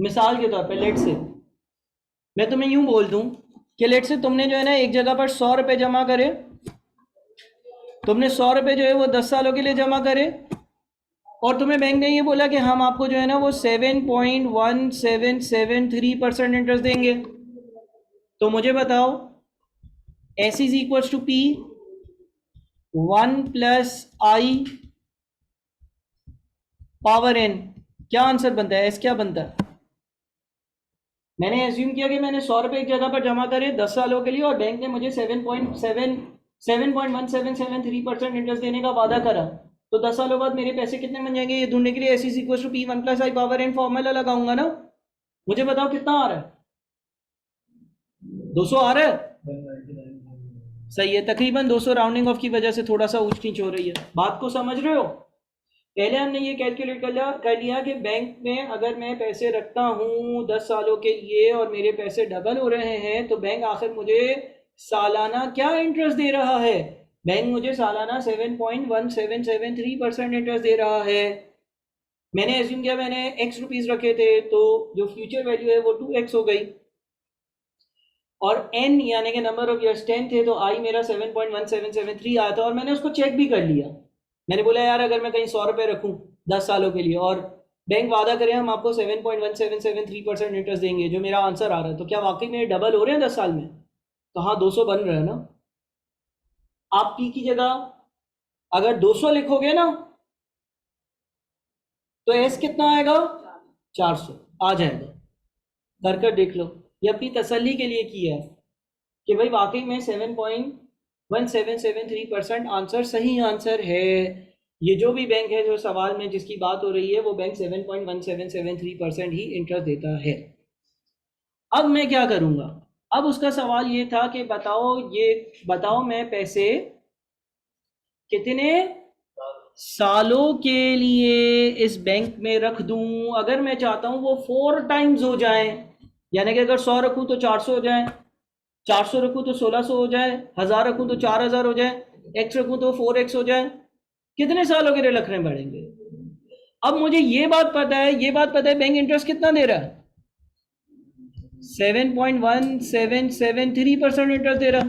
मिसाल के तौर पे लेट से मैं तुम्हें यूं बोल दूं कि लेट से तुमने जो है ना एक जगह पर 100 रुपये जमा करे, तुमने 100 रुपये जो है वो 10 सालों के लिए जमा करे, और तुम्हें बैंक ने ये बोला कि हम आपको जो है ना वो 7.1773% इंटरेस्ट देंगे। तो मुझे बताओ S is equals to P 1 plus I power n, क्या आंसर बनता है? S क्या बनता है? मैंने एज्यूम किया कि मैंने 100 रुपये एक जगह पर जमा करे 10 सालों के लिए और बैंक ने मुझे 7.1773% इंटरेस्ट देने का वादा करा, तो 10 सालों बाद मेरे पैसे कितने बन जाएंगे? ये ढूंढने के लिए S is equal to P 1 plus I power n formula लगाऊंगा ना। मुझे बताओ कितना आ रहा है? 200 आ रहा है? सही है, तकरीबन 200 राउंडिंग ऑफ की वजह से थोड़ा सा ऊंच नीच हो रही है। बात को समझ रहे हो? पहले हमने ये कैलकुलेट कर लिया कि बैंक में अगर मैं पैसे रखता हूँ 10 सालों के लिए और मेरे पैसे डबल हो रहे हैं, तो बैंक आखिर मुझे सालाना क्या इंटरेस्ट दे रहा है? बैंक मुझे सालाना 7.1773% इंटरेस्ट दे रहा है। मैंने एज्यूम किया मैंने x रुपीस रखे थे, तो जो फ्यूचर वैल्यू है वो 2x हो गई, और n यानी कि नंबर ऑफ ईयर्स 10 थे, तो i मेरा 7.1773 आया था। और मैंने उसको चेक भी कर लिया, मैंने बोला यार अगर मैं कहीं 100 रुपये रखूँ 10 सालों के लिए और बैंक वादा करे हम आपको 7.1773% इंटरेस्ट देंगे, जो मेरा आंसर आ रहा है, तो क्या वाकई में डबल हो रहे हैं 10 साल में? तो हाँ 200 बन रहा है ना। आप P की जगह अगर 200 लिखोगे ना तो S कितना आएगा? 400 आ जाएगा। कर देख लो, ये अपनी तसल्ली के लिए किया है कि भाई वाकई में 7.1773% आंसर सही आंसर है। ये जो भी बैंक है जो सवाल में जिसकी बात हो रही है वो बैंक 7.1773% ही इंटरेस्ट देता है। अब मैं क्या करूंगा? अब उसका सवाल ये था कि बताओ मैं पैसे कितने सालों के लिए इस बैंक में रख दूं अगर मैं चाहता हूं वो 4 टाइम्स हो जाए। यानी कि अगर 100 रखूं तो 400 हो जाए, 400 रखूं तो 1600 हो जाए, 1000 रखूं तो 4000 हो जाए, x रखूं तो 4x हो जाए। कितने सालों के लिए रखने पड़ेंगे? अब मुझे ये बात पता है बैंक इंटरेस्ट कितना दे रहा है? 7.1773% इंटरेस्ट दे रहा।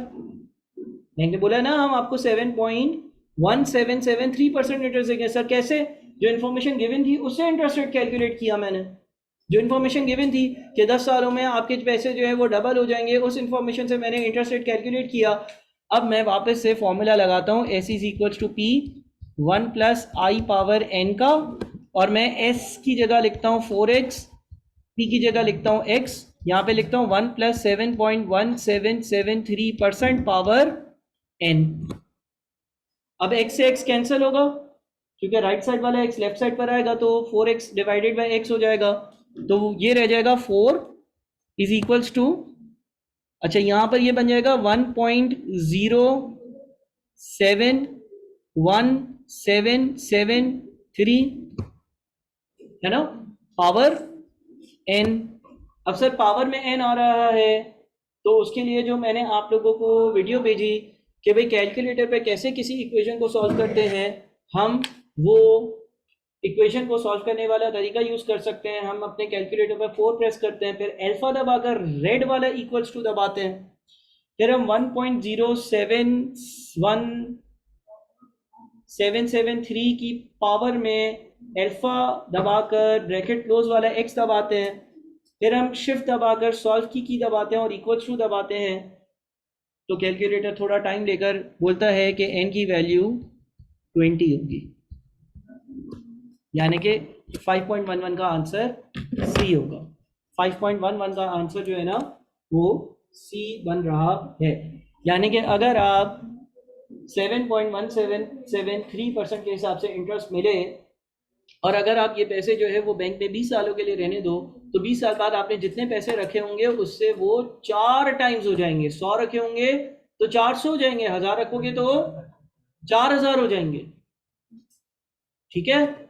बैंक ने बोला ना हम आपको 7.1773% इंटरेस्ट देंगे। सर कैसे? जो इन्फॉर्मेशन गिवन थी उससे इंटरेस्ट रेट कैलकुलेट किया मैंने। जो इन्फॉर्मेशन गिवन थी कि 10 सालों में आपके पैसे जो है वो डबल हो जाएंगे, उस इन्फॉर्मेशन से मैंने इंटरेस्ट रेट कैलकुलेट किया। अब मैं वापस से फॉर्मूला लगाता हूँ, S is equal to P 1 plus I power n का, और मैं S की जगह लिखता हूँ 4x, P की जगह लिखता हूँ x, यहाँ पे लिखता हूँ 1 प्लस 7.1773% पावर n। अब x से x कैंसिल होगा क्योंकि राइट साइड वाला x लेफ्ट साइड पर आएगा, तो 4x डिवाइडेड बाई x हो जाएगा, तो ये रह जाएगा 4 इज इक्वल्स टू, अच्छा यहाँ पर ये बन जाएगा 1.071773 है ना, पावर n। अब सर पावर में n आ रहा है, तो उसके लिए जो मैंने आप लोगों को वीडियो भेजी कि भाई कैलकुलेटर पे कैसे किसी इक्वेशन को सॉल्व करते हैं, हम वो इक्वेशन को सॉल्व करने वाला तरीका यूज कर सकते हैं। हम अपने कैलकुलेटर पर 4 प्रेस करते हैं, फिर अल्फा दबाकर रेड वाला इक्वल्स टू दबाते हैं, फिर हम 1.0773 की पावर में अल्फा दबाकर ब्रैकेट क्लोज वाला x दबाते हैं, फिर हम शिफ्ट दबाकर सॉल्व की दबाते हैं और इक्वल्स टू दबाते हैं। तो कैलकुलेटर थोड़ा टाइम लेकर बोलता है कि n की वैल्यू 20 होगी, यानी कि 5.11 का आंसर C होगा। 5.11 का आंसर जो है ना वो C बन रहा है। यानी कि अगर आप 7.1773% के हिसाब से इंटरेस्ट मिले और अगर आप ये पैसे जो है वो बैंक में 20 सालों के लिए रहने दो, तो 20 साल बाद आपने जितने पैसे रखे होंगे उससे वो 4 टाइम्स हो जाएंगे। 100 रखे होंगे तो 400 हो जाएंगे, 1000 रखोगे तो 4000 हो जाएंगे। ठीक है,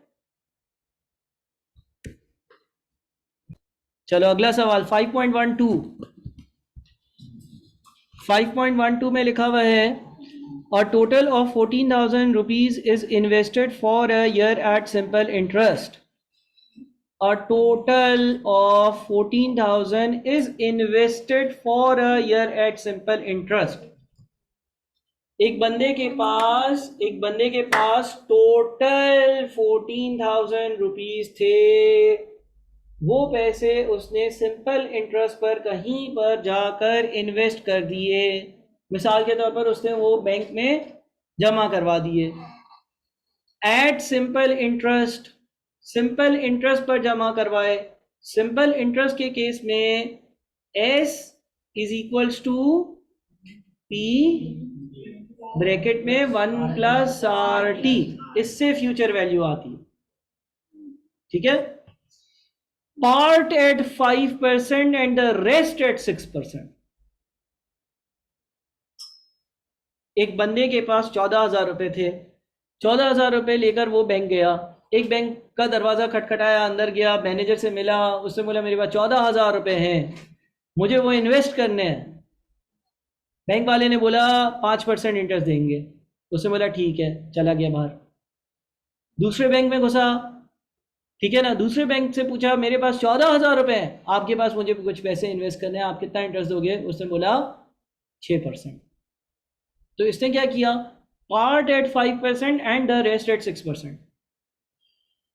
चलो अगला सवाल 5.12 में लिखा हुआ है और total of 14,000 rupees is invested for a year at simple interest. a total of 14,000 is invested for a year at simple interest. एक बंदे के पास टोटल 14,000 रुपीज थे, वो पैसे उसने सिंपल इंटरेस्ट पर कहीं पर जाकर इन्वेस्ट कर दिए। मिसाल के तौर पर उसने वो बैंक में जमा करवा दिए एट सिंपल इंटरेस्ट पर जमा करवाए। सिंपल इंटरेस्ट के केस में S is equals to P bracket में 1 प्लस RT, इससे फ्यूचर वैल्यू आती है। ठीक है, part at 5% and the rest at 6%। एक बंदे के पास 14,000 रुपए थे, 14,000 रुपए लेकर वो बैंक गया, एक बैंक का दरवाजा खटखटाया, अंदर गया, मैनेजर से मिला, उससे बोला मेरे पास 14,000 रुपए हैं, मुझे वो इन्वेस्ट करने हैं। बैंक वाले ने बोला 5% इंटरेस्ट देंगे, उसने बोला ठीक है, चला गया बाहर। दूसरे बैंक में घुसा, ठीक है ना, दूसरे बैंक से पूछा मेरे पास 14,000 रुपए हैं, आपके पास मुझे कुछ पैसे इन्वेस्ट करने हैं, आप कितना इंटरेस्ट दोगे? उसने बोला 6%। तो इसने क्या किया, part at 5% and the rest at 6%।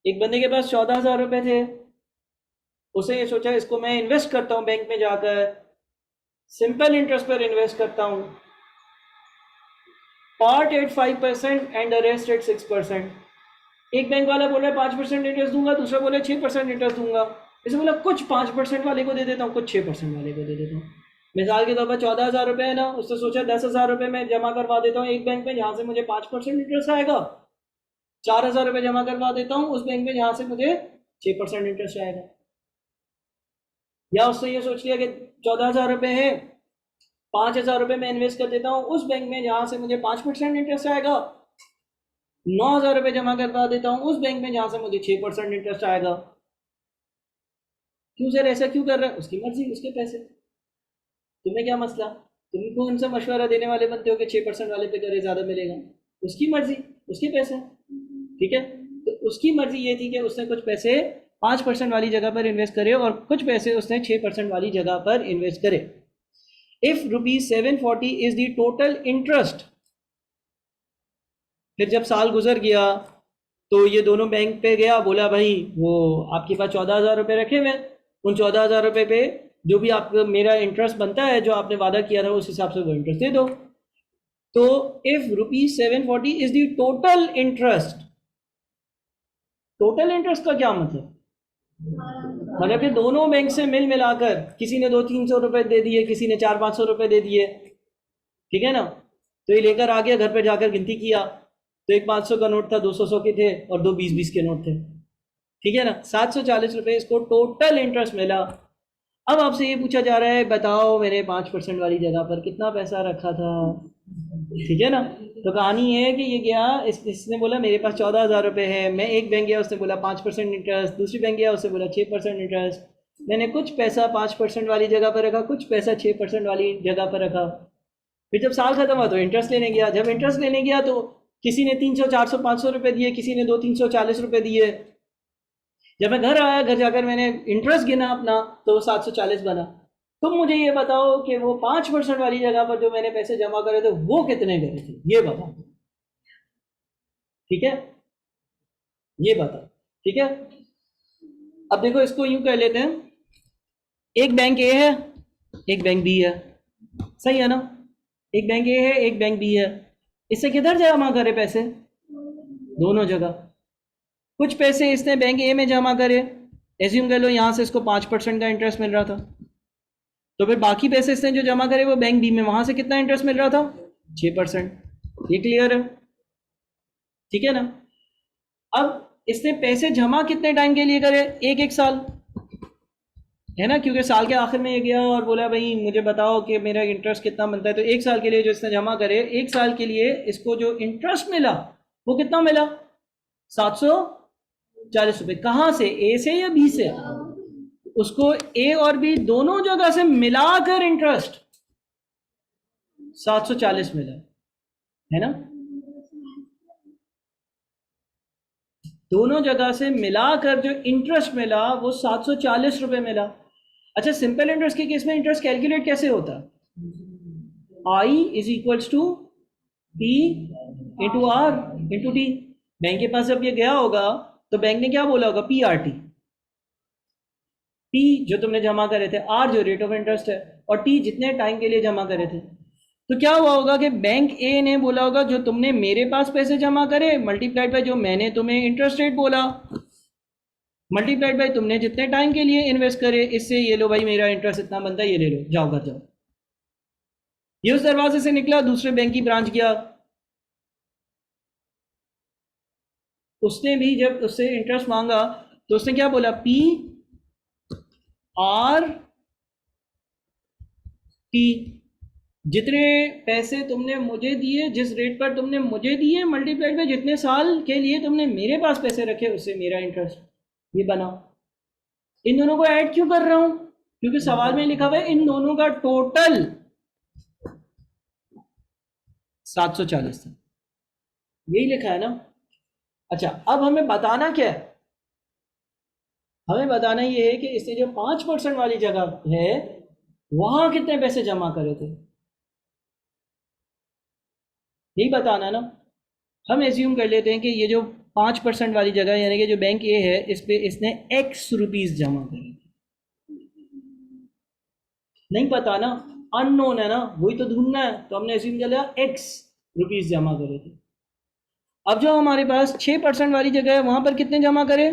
एक बंदे के पास 14,000 रुपए थे, उसे ये सोचा इसको मैं इन्वेस्ट करता हूं बैंक में जाकर, सिंपल इंटरेस्ट पर इन्वेस्ट करता हूं, part at 5% and the rest at 6%। एक बैंक वाला बोल रहा है 5% इंटरेस्ट दूंगा, दूसरा बोला 6% इंटरेस्ट दूंगा। इसे बोला कुछ 5% वाले को दे देता हूँ, कुछ 6% वाले को दे देता हूँ। मिसाल के तौर पर 14,000 रुपए है ना, उसने सोचा 10,000 रुपए मैं जमा करवा देता हूँ एक बैंक में जहां से मुझे 5% इंटरेस्ट आएगा, 4,000 रुपए जमा करवा देता हूँ उस बैंक में जहां से मुझे 6% इंटरेस्ट आएगा। या उसने ये सोच लिया कि 14,000 रुपए है, 5,000 रुपए मैं इन्वेस्ट कर देता हूँ उस बैंक में जहां से मुझे 5% इंटरेस्ट आएगा, 9,000 रुपए जमा करवा देता हूँ उस बैंक में जहां से मुझे 6% इंटरेस्ट आएगा। क्यों सर, ऐसा क्यों कर रहे हैं? उसकी मर्जी, उसके पैसे, तुम्हें क्या मसला? तुम कौन सा मशवरा देने वाले बनते हो कि 6% वाले पे करे ज्यादा मिलेगा? उसकी मर्जी, उसके पैसे। ठीक है, तो उसकी मर्जी ये थी कि उसने कुछ पैसे 5% वाली जगह पर इन्वेस्ट करे और कुछ पैसे उसने 6% वाली जगह पर इन्वेस्ट करे। If ₹740 is the total interest, फिर जब साल गुजर गया तो ये दोनों बैंक पे गया, बोला भाई वो आपके पास 14,000 रुपए रखे हुए, उन 14,000 रुपए पे जो भी आप मेरा इंटरेस्ट बनता है, जो आपने वादा किया था उस हिसाब से वो इंटरेस्ट दे दो। तो if ₹740 is the total interest, total interest का क्या मतलब? मतलब कि दोनों बैंक से मिल मिलाकर किसी ने 200-300 रुपए दे दिए, किसी ने 400-500 रुपए दे दिए, ठीक है ना। तो ये लेकर आ गया, घर पे जाकर गिनती किया तो एक 500 का नोट था, 200 के थे और दो 20-20 के नोट थे, ठीक है ना। 740 रुपए इसको टोटल इंटरेस्ट मिला। अब आपसे ये पूछा जा रहा है बताओ मेरे 5% वाली जगह पर कितना पैसा रखा था, ठीक है ना। तो कहानी है कि ये गया, इसने बोला मेरे पास 14,000 रुपए है, मैं एक बैंक गया, उसने बोला 5% इंटरेस्ट, दूसरी बैंक गया, उसने बोला 6% इंटरेस्ट, मैंने कुछ पैसा 5% वाली जगह पर रखा, कुछ पैसा 6% वाली जगह पर रखा। फिर जब साल खत्म हुआ तो इंटरेस्ट लेने गया, जब इंटरेस्ट लेने गया तो किसी ने 300-400-500 रुपए दिए, किसी ने 200-340 रुपए दिए। जब मैं घर आया, घर जाकर मैंने इंटरेस्ट गिना अपना तो वो 740 बना। तुम मुझे ये बताओ कि वो 5% वाली जगह पर जो मैंने पैसे जमा करे थे वो कितने करे थे, ये बताओ, ठीक है, ये बताओ, ठीक है। अब देखो इसको यूं कर लेते हैं, एक बैंक ए है, एक बैंक बी है, सही है ना। एक बैंक ए है, एक बैंक बी है, इससे किधर जमा करे पैसे? दोनों जगह। कुछ पैसे इसने बैंक ए में जमा करे, एज्यूम कर लो यहां से इसको 5% का इंटरेस्ट मिल रहा था, तो फिर बाकी पैसे इसने जो जमा करे वो बैंक बी में, वहां से कितना इंटरेस्ट मिल रहा था? 6%। ये क्लियर है, ठीक है ना। अब इसने पैसे जमा कितने टाइम के लिए करे? एक साल, है ना, क्योंकि साल के आखिर में ये गया और बोला भाई मुझे बताओ कि मेरा इंटरेस्ट कितना बनता है। तो एक साल के लिए जो इसने जमा करे, एक साल के लिए इसको जो इंटरेस्ट मिला वो कितना मिला? 740 रुपए। कहां से, ए से या बी से? उसको ए और बी दोनों जगह से मिलाकर इंटरेस्ट 740 मिला, है ना। दोनों जगह से मिलाकर जो इंटरेस्ट मिला वो 740 रुपये मिला। अच्छा, सिंपल इंटरेस्ट के केस में इंटरेस्ट कैलकुलेट कैसे होता? I is equals to P into R into T. Bank के पास जब ये गया होगा तो बैंक ने क्या बोला होगा? P R T. पी जो तुमने जमा करे थे, आर जो रेट ऑफ इंटरेस्ट है, और टी जितने टाइम के लिए जमा करे थे। तो क्या हुआ होगा कि बैंक ए ने बोला होगा जो तुमने मेरे पास पैसे जमा करे मल्टीप्लाइड बाय जो मैंने तुम्हें इंटरेस्ट रेट बोला, मल्टीप्लाइड बाय तुमने जितने टाइम के लिए इन्वेस्ट करे, इससे ये लो भाई मेरा इंटरेस्ट इतना बनता है, ये ले लो, जाओ घर जाओ। ये उस दरवाजे से निकला, दूसरे बैंक की ब्रांच गया, उसने भी जब उससे इंटरेस्ट मांगा तो उसने क्या बोला? P R T. जितने पैसे तुमने मुझे दिए, जिस रेट पर तुमने मुझे दिए, मल्टीप्लाइड बाय जितने साल के लिए तुमने मेरे पास पैसे रखे, उससे मेरा इंटरेस्ट ये बना। इन दोनों को ऐड क्यों कर रहा हूं? क्योंकि सवाल में लिखा हुआ है इन दोनों का टोटल 740 था, यही लिखा है ना। अच्छा, अब हमें बताना क्या है? हमें बताना ये है कि इसने जो 5% वाली जगह है वहां कितने पैसे जमा करे थे, यही बताना ना। हम एज्यूम कर लेते हैं कि ये जो 5% वाली जगह यानी कि जो बैंक ए है, इस पे इसने एक्स रुपीज जमा करे थे। नहीं पता ना, अननोन है ना, वही तो ढूंढना है। तो हमने एज्यूम कर लिया एक्स रुपीज जमा करे थे। अब जो हमारे पास 6% वाली जगह है वहां पर कितने जमा करे?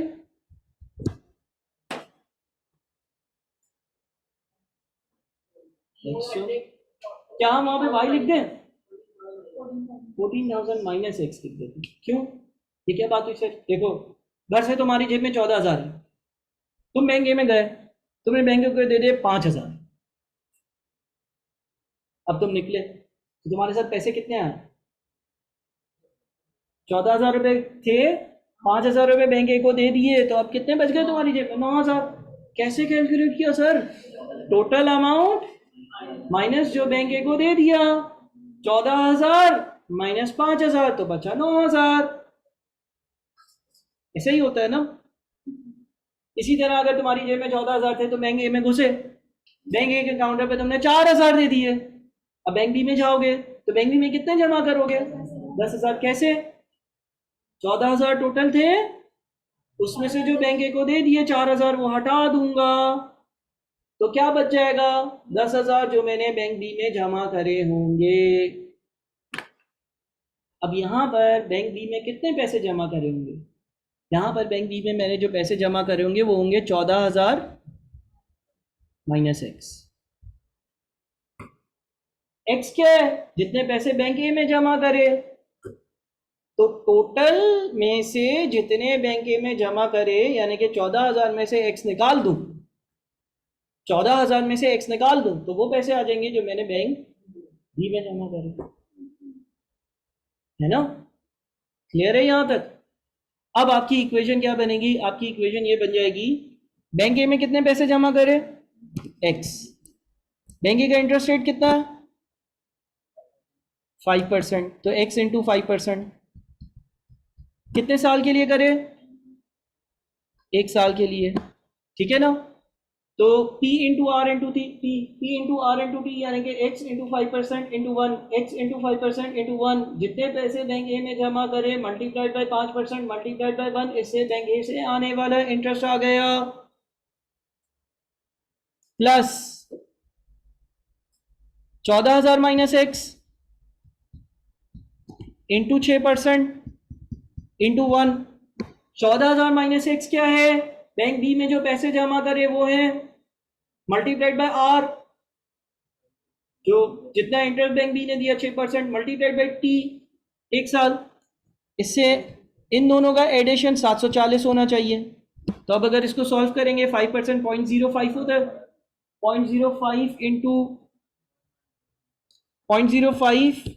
क्या हम वहां पे वाई लिख दें? 14,000 माइनस एक्स लिख देते। क्यों? ये क्या बात हुई सर? देखो, घर से तुम्हारी जेब में 14,000 है, तुम बैंक ए में गए, तुमने बैंक को दे दिए 5,000। अब तुम निकले तो तुम्हारे साथ पैसे कितने आए? 14,000 रुपये थे, 5,000 रुपये बैंक ए को दे दिए, तो अब कितने बच गए तुम्हारी जेब में? 9,000। कैसे कैलकुलेट किया सर? टोटल अमाउंट माइनस जो बैंक ए को दे दिया, 14,000 माइनस 5,000 तो बचा 9,000। ऐसे ही होता है ना। इसी तरह अगर तुम्हारी जेब में 14,000 थे तो बैंक ए में घुसे, बैंक ए के काउंटर पे तुमने 4,000 दे दिए। अब बैंक बी में जाओगे तो बैंक बी में कितने जमा करोगे? 10,000। कैसे? 14,000 टोटल थे, उसमें से जो बैंक ए को दे दिए 4,000 वो हटा दूंगा, तो क्या बच जाएगा? 10,000 जो मैंने बैंक बी में जमा करे होंगे। अब यहां पर बैंक बी में कितने पैसे जमा करे होंगे? यहां पर बैंक बी में मैंने जो पैसे जमा करे होंगे वो होंगे 14,000 माइनस एक्स। एक्स क्या है? जितने पैसे बैंक ए में जमा करे, तो टोटल में से जितने बैंक ए में जमा करे यानी कि 14,000 में से एक्स निकाल दूं, 14,000 में से एक्स निकाल दूं तो वो पैसे आ जाएंगे जो मैंने बैंक बी में जमा करे, है ना। क्लियर है यहां तक? अब आपकी इक्वेशन क्या बनेगी? आपकी इक्वेशन ये बन जाएगी, बैंक ए में कितने पैसे जमा करे? एक्स। बैंक ए का इंटरेस्ट रेट कितना है? 5%। तो एक्स इंटू 5%। कितने साल के लिए करे? 1 साल के लिए, ठीक है ना। तो P into R into T, P into R into T यानी कि x into 5% into 1, x into 5% into 1। जितने पैसे बैंक ए में जमा करे मल्टीप्लाइड बाय 5% मल्टीप्लाइड बाय 1, इससे बैंक ए से आने वाला इंटरेस्ट आ गया, plus 14,000 minus x into 6% into 1। 14,000 minus x क्या है? बैंक बी में जो पैसे जमा करे वो है, मल्टीप्लाइड बाय आर जो जितना इंटरेस्ट बैंक बी ने दिया 6% मल्टीप्लाइड बाय टी 1 साल। इससे इन दोनों का एडिशन 740 होना चाहिए। तो अब अगर इसको सॉल्व करेंगे 5% 0.05 होता है, 0.05 इंटू 0.05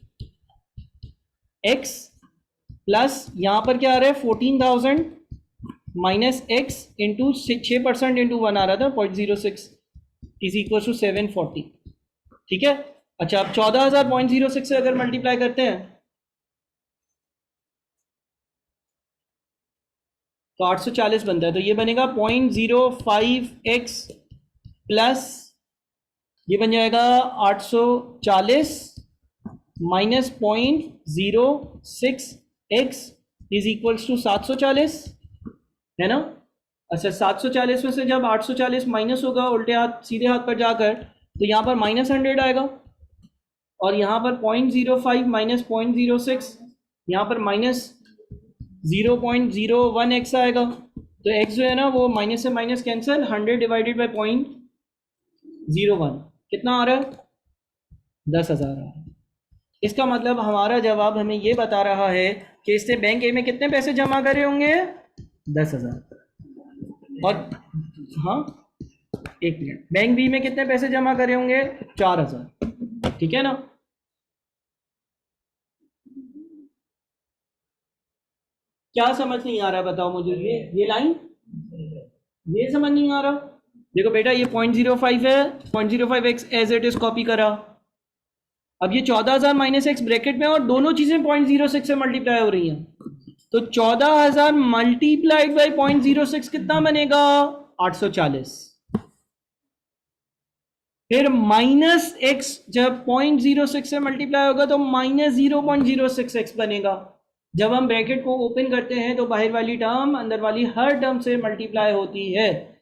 एक्स प्लस यहाँ पर क्या आ रहा है 14,000 माइनस एक्स इंटू 6% इंटू 1 आ रहा था 0.06 इज इक्वल टू 740। ठीक है। अच्छा, अब 14,000 0.06 से अगर मल्टीप्लाई करते हैं तो 840 बनता है, तो ये बनेगा 0.05x प्लस ये बन जाएगा 840 minus 0.06x is equals to 740, है ना। अच्छा, 740 में से जब 840 माइनस होगा उल्टे हाथ सीधे हाथ पर जाकर, तो यहाँ पर -100 आएगा, और यहाँ पर 0.05 माइनस 0.06, यहाँ पर -0.01x आएगा। तो x जो है ना वो माइनस से माइनस कैंसिल, 100 डिवाइडेड बाई 0.01 कितना आ रहा है, 10,000 आ रहा है। इसका मतलब हमारा जवाब हमें ये बता रहा है कि इसने बैंक ए में कितने पैसे जमा करे होंगे, 10,000। और हाँ, एक मिनट, बैंक बी में कितने पैसे जमा करे होंगे, 4,000। ठीक है ना। क्या समझ नहीं आ रहा बताओ मुझे, ये लाइन ये समझ नहीं आ रहा। देखो बेटा, ये 0.05 है, 0.05x as it is copy करा। अब ये 14,000 माइनस एक्स ब्रैकेट में, और दोनों चीजें 0.06 से मल्टीप्लाई हो रही हैं, तो 14,000 मल्टीप्लाइड बाई 0.06 कितना बनेगा, 840। फिर माइनस एक्स जब 0.06 से मल्टीप्लाई होगा तो -0.06x बनेगा। जब हम ब्रैकेट को ओपन करते हैं तो बाहर वाली टर्म अंदर वाली हर टर्म से मल्टीप्लाई होती है।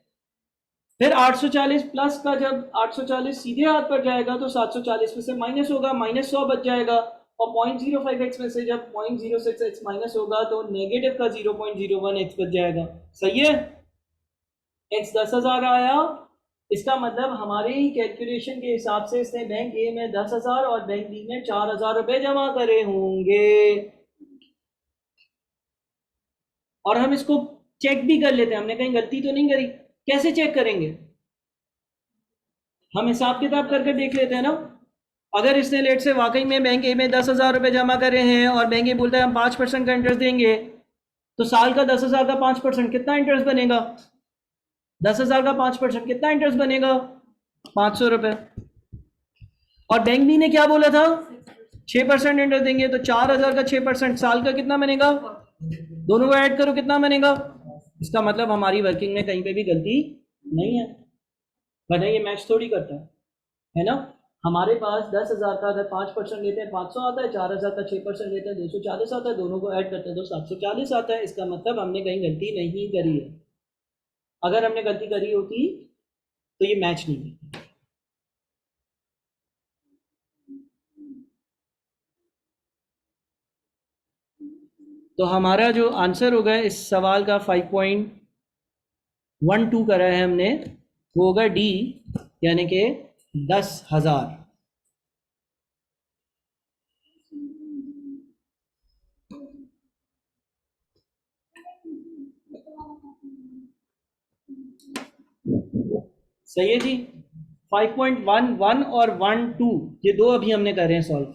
फिर 840 प्लस का जब 840 सीधे हाथ पर जाएगा तो 740 में से माइनस होगा, -100 बच जाएगा, और 0.05x में से जब 0.06x माइनस होगा तो नेगेटिव का 0.01x बच जाएगा। सही है, x 10,000 आया। इसका मतलब हमारे ही कैलकुलेशन के हिसाब से इसने बैंक ए में 10,000 और बैंक बी में 4,000 रुपए जमा करे होंगे। और हम इसको चेक भी कर लेते हैं, हमने कहीं गलती तो नहीं करी। कैसे चेक करेंगे, हम हिसाब किताब करके देख लेते हैं ना। अगर इसने लेट से वाकई में बैंक ए में 10,000 रुपए जमा करे हैं और बैंक ए बोलता है हम 5% का इंटरेस्ट देंगे, तो साल का 10,000 का 5% कितना इंटरेस्ट बनेगा, 10,000 का 5% कितना इंटरेस्ट बनेगा, 500 रुपए। और बैंक बी ने क्या बोला था, 6% इंटरेस्ट देंगे, तो 4,000 का 6% साल का कितना बनेगा, दोनों को ऐड करो कितना बनेगा। इसका मतलब हमारी वर्किंग में कहीं पे भी गलती नहीं है, वरना ये मैच थोड़ी करता है ना। हमारे पास 10,000 का अगर 5% लेते हैं 500 आता है, 4,000 का 6% लेते हैं 240 आता है, दोनों को ऐड करते हैं तो 740 आता है। इसका मतलब हमने कहीं गलती नहीं करी है। अगर हमने गलती करी होती तो ये मैच नहीं है। तो हमारा जो आंसर होगा इस सवाल का 5.12 करा है हमने, वो होगा डी, यानी कि 10,000। सही है जी। 5.11 और 12 ये दो अभी हमने करे हैं सॉल्व।